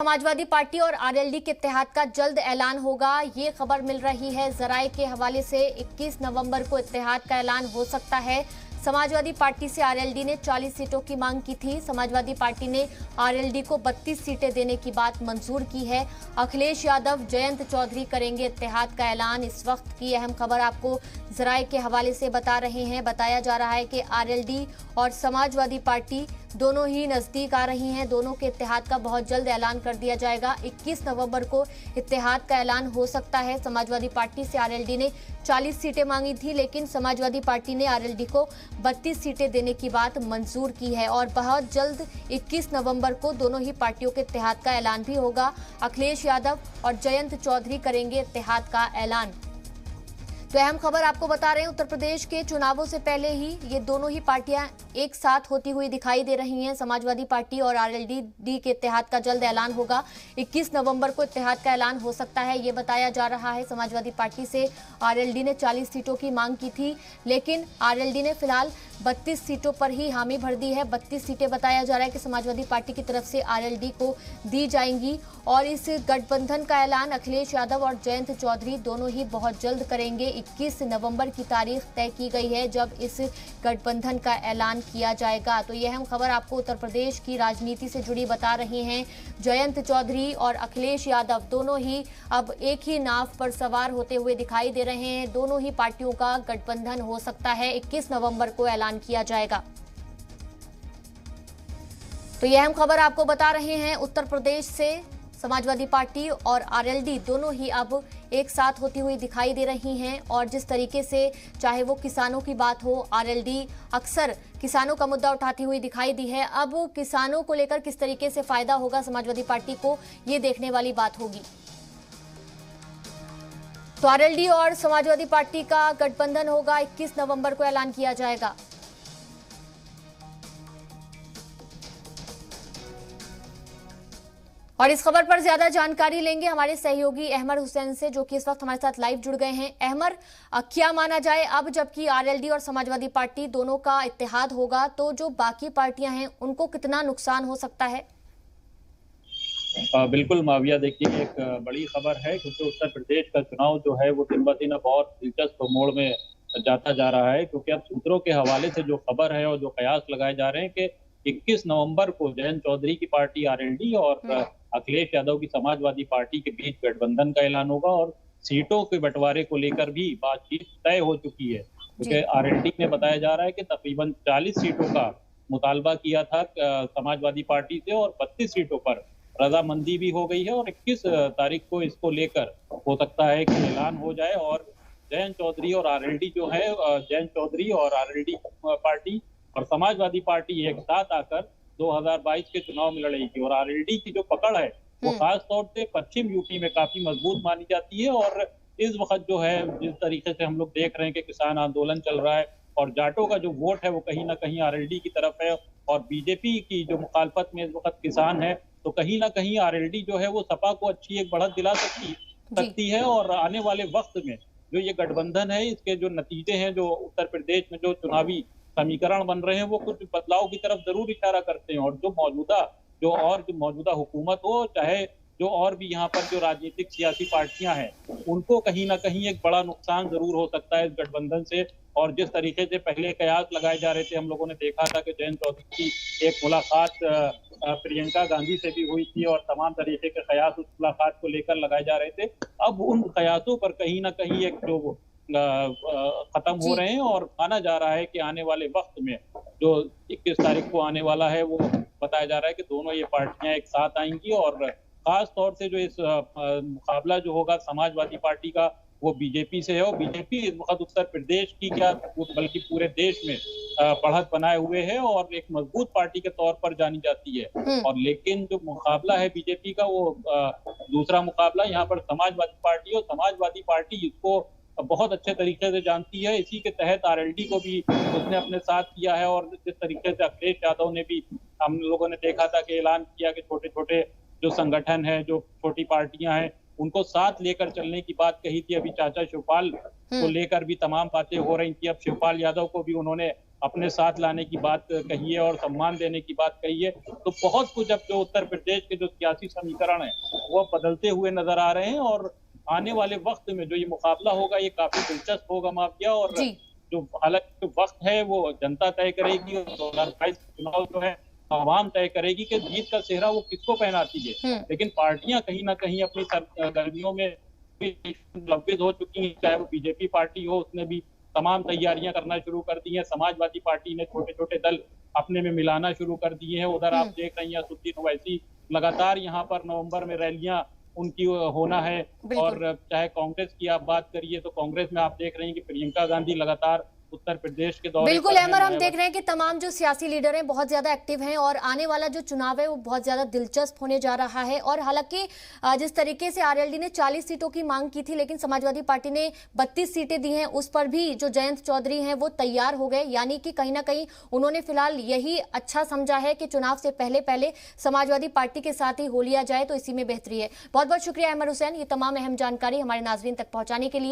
Samajwadi party और RLD के इत्तेहाद का जल्द ऐलान होगा, ये खबर मिल रही है जराये के हवाले से। 21 नवंबर को इत्तेहाद का ऐलान हो सकता है। समाजवादी पार्टी से आरएलडी ने 40 सीटों की मांग की थी। समाजवादी पार्टी ने आरएलडी को 32 सीटें देने की बात मंजूर की है। अखिलेश यादव, जयंत चौधरी करेंगे इत्तेहाद का ऐलान। इस वक्त की अहम खबर आपको जराये के हवाले से बता रहे हैं। बताया जा रहा है कि आरएलडी और समाजवादी पार्टी दोनों ही नजदीक आ रही हैं। दोनों के इत्तेहाद का बहुत जल्द ऐलान कर दिया जाएगा। 21 नवंबर को इत्तेहाद का ऐलान हो सकता है। समाजवादी पार्टी से आरएलडी ने 40 सीटें मांगी थी, लेकिन समाजवादी पार्टी ने आरएलडी को 32 सीटें देने की बात मंजूर की है और बहुत जल्द 21 नवंबर को दोनों ही पार्टियों के इत्तेहाद का ऐलान भी होगा। अखिलेश यादव और जयंत चौधरी करेंगे इत्तेहाद का ऐलान। तो अहम खबर आपको बता रहे हैं, उत्तर प्रदेश के चुनावों से पहले ही ये दोनों ही पार्टियां एक साथ होती हुई दिखाई दे रही हैं। समाजवादी पार्टी और आरएलडी के इत्तेहाद का जल्द ऐलान होगा। 21 नवंबर को इत्तेहाद का ऐलान हो सकता है, ये बताया जा रहा है। समाजवादी पार्टी से आरएलडी ने 40 सीटों की मांग की थी, लेकिन आरएलडी ने फिलहाल 32 सीटों पर ही हामी भर दी है। 32 सीटें बताया जा रहा है कि समाजवादी पार्टी की तरफ से आरएलडी को दी जाएंगी और इस गठबंधन का ऐलान अखिलेश यादव और जयंत चौधरी दोनों ही बहुत जल्द करेंगे। 21 नवंबर की तारीख तय की गई है जब इस गठबंधन का ऐलान किया जाएगा। तो यह अहम खबर आपको उत्तर प्रदेश की राजनीति से जुड़ी बता रहे हैं। जयंत चौधरी और अखिलेश यादव दोनों ही अब एक ही नाव पर सवार होते हुए दिखाई दे रहे हैं। दोनों ही पार्टियों का गठबंधन हो सकता है। 21 नवंबर को ऐलान किया जाएगा। तो यह अहम खबर आपको बता रहे हैं उत्तर प्रदेश से। समाजवादी पार्टी और आरएलडी दोनों ही अब एक साथ होती हुई दिखाई दे रही हैं और जिस तरीके से चाहे वो किसानों की बात हो, आरएलडी अक्सर किसानों का मुद्दा उठाती हुई दिखाई दी है। अब किसानों को लेकर किस तरीके से फायदा होगा समाजवादी पार्टी को, ये देखने वाली बात होगी। तो आरएलडी और समाजवादी पार्टी का गठबंधन होगा, 21 नवंबर को ऐलान किया जाएगा। और इस खबर पर ज्यादा जानकारी लेंगे हमारे सहयोगी अहमर हुसैन से, जो कि इस वक्त हमारे साथ लाइव जुड़ गए हैं। अहमर, क्या माना जाए अब जबकि आरएलडी और समाजवादी पार्टी दोनों का इत्तेहाद होगा, तो जो बाकी पार्टियां हैं उनको कितना नुकसान हो सकता है? बिल्कुल माविया, देखिए एक बड़ी खबर है क्योंकि उत्तर प्रदेश का चुनाव जो है वो दिन ब दिन बहुत दिलचस्प मोड़ में जाता जा रहा है। क्योंकि अब सूत्रों के हवाले से जो खबर है और जो कयास लगाए जा रहे हैं कि 21 नवंबर को जयंत चौधरी की पार्टी आरएलडी और अखिलेश यादव की समाजवादी पार्टी के बीच गठबंधन का ऐलान होगा और सीटों के बंटवारे को लेकर भी बातचीत तय हो चुकी है। क्योंकि आरएलडी में बताया जा रहा है कि तकरीबन 40 सीटों का मुतालबा किया था समाजवादी पार्टी से और 32 सीटों पर रजामंदी भी हो गई है और 21 तारीख को इसको लेकर हो सकता है कि ऐलान हो जाए और जयंत चौधरी और आरएलडी जो है, जयंत चौधरी और आरएलडी पार्टी और समाजवादी पार्टी एक साथ आकर 2022 के चुनाव में लड़ेगी। और आरएलडी की जो पकड़ है वो खास तौर से पश्चिम यूपी में काफी मजबूत मानी जाती है। और इस वक्त जो है जिस तरीके से हम लोग देख रहे हैं कि किसान आंदोलन चल रहा है और जाटों का जो वोट है वो कहीं ना कहीं आरएलडी की तरफ है और बीजेपी की जो मुखालफत में इस वक्त किसान है, तो कहीं ना कहीं आरएलडी जो है वो सपा को अच्छी एक बढ़त दिला सकती है। और आने वाले वक्त में जो ये गठबंधन है, इसके जो नतीजे हैं, जो उत्तर प्रदेश में जो चुनावी समीकरण बन रहे हैं, वो कुछ बदलाव की तरफ जरूर इशारा करते हैं। और जो मौजूदा हुकूमत हो, चाहे जो और भी यहाँ पर जो राजनीतिक सियासी पार्टियां हैं, उनको कहीं ना कहीं एक बड़ा नुकसान जरूर हो सकता है इस गठबंधन से। और जिस तरीके से पहले कयास लगाए जा रहे थे, हम लोगों ने देखा था कि जयंत चौधरी की एक मुलाकात प्रियंका गांधी से भी हुई थी और तमाम तरीके के कयास उस मुलाकात को लेकर लगाए जा रहे थे। अब उन कयासों पर कहीं ना कहीं एक जो खत्म हो रहे हैं और माना जा रहा है कि आने वाले वक्त में जो 21 तारीख को आने वाला है, वो बताया जा रहा है कि दोनों ये पार्टियां एक साथ आएंगी। और खास तौर से जो इस मुकाबला जो होगा समाजवादी पार्टी का, वो बीजेपी से है। और बीजेपी इस वक्त उत्तर प्रदेश की क्या बल्कि पूरे देश में बढ़त बनाए हुए है और एक मजबूत पार्टी के तौर पर जानी जाती है। और लेकिन जो मुकाबला है बीजेपी का, वो दूसरा मुकाबला यहाँ पर समाजवादी पार्टी, और समाजवादी पार्टी इसको बहुत अच्छे तरीके से जानती है। इसी के तहत आरएलडी को भी उसने अपने साथ किया है। और जिस तरीके से अखिलेश यादव ने भी, हम लोगों ने देखा था कि ऐलान किया कि छोटे छोटे जो संगठन है, जो छोटी पार्टियां हैं, उनको साथ लेकर चलने की बात कही थी। अभी चाचा शिवपाल को लेकर भी तमाम बातें हो रही थी। अब शिवपाल यादव को भी उन्होंने अपने साथ लाने की बात कही है और सम्मान देने की बात कही है। तो बहुत कुछ अब जो उत्तर प्रदेश के जो सियासी समीकरण है वो बदलते हुए नजर आ रहे हैं और आने वाले वक्त में जो ये मुकाबला होगा ये काफी दिलचस्प होगा माफिया। और जी। जो हालांकि जो वक्त है वो जनता तय करेगी और 2022 चुनाव जो है आवाम तय करेगी कि जीत का सेहरा वो किसको पहनाती है। लेकिन पार्टियां कहीं ना कहीं अपनी सरगर्मियों में लब्बित हो चुकी हैं, चाहे वो बीजेपी पार्टी हो, उसने भी तमाम तैयारियां करना शुरू कर दी हैं। समाजवादी पार्टी ने छोटे छोटे दल अपने में मिलाना शुरू कर दिए हैं। उधर आप देख रही हैं असदुद्दीन ओवैसी लगातार यहाँ पर नवंबर में रैलियां उनकी होना है। और चाहे कांग्रेस की आप बात करिए तो कांग्रेस में आप देख रहे हैं कि प्रियंका गांधी लगातार उत्तर प्रदेश के दौरे बिल्कुल अहमद, हम देख रहे हैं कि तमाम जो सियासी लीडर हैं बहुत ज्यादा एक्टिव हैं और आने वाला जो चुनाव है वो बहुत ज्यादा दिलचस्प होने जा रहा है। और हालांकि जिस तरीके से आरएलडी ने 40 सीटों की मांग की थी लेकिन समाजवादी पार्टी ने 32 सीटें दी हैं, उस पर भी जो जयंत चौधरी हैं वो तैयार हो गए। यानी कि कहीं ना कहीं उन्होंने फिलहाल यही अच्छा समझा है कि चुनाव से पहले पहले समाजवादी पार्टी के साथ ही हो लिया जाए तो इसी में बेहतरी है। बहुत बहुत शुक्रिया अहमद हुसैन, ये तमाम अहम जानकारी हमारे नाजरीन तक पहुंचाने के लिए।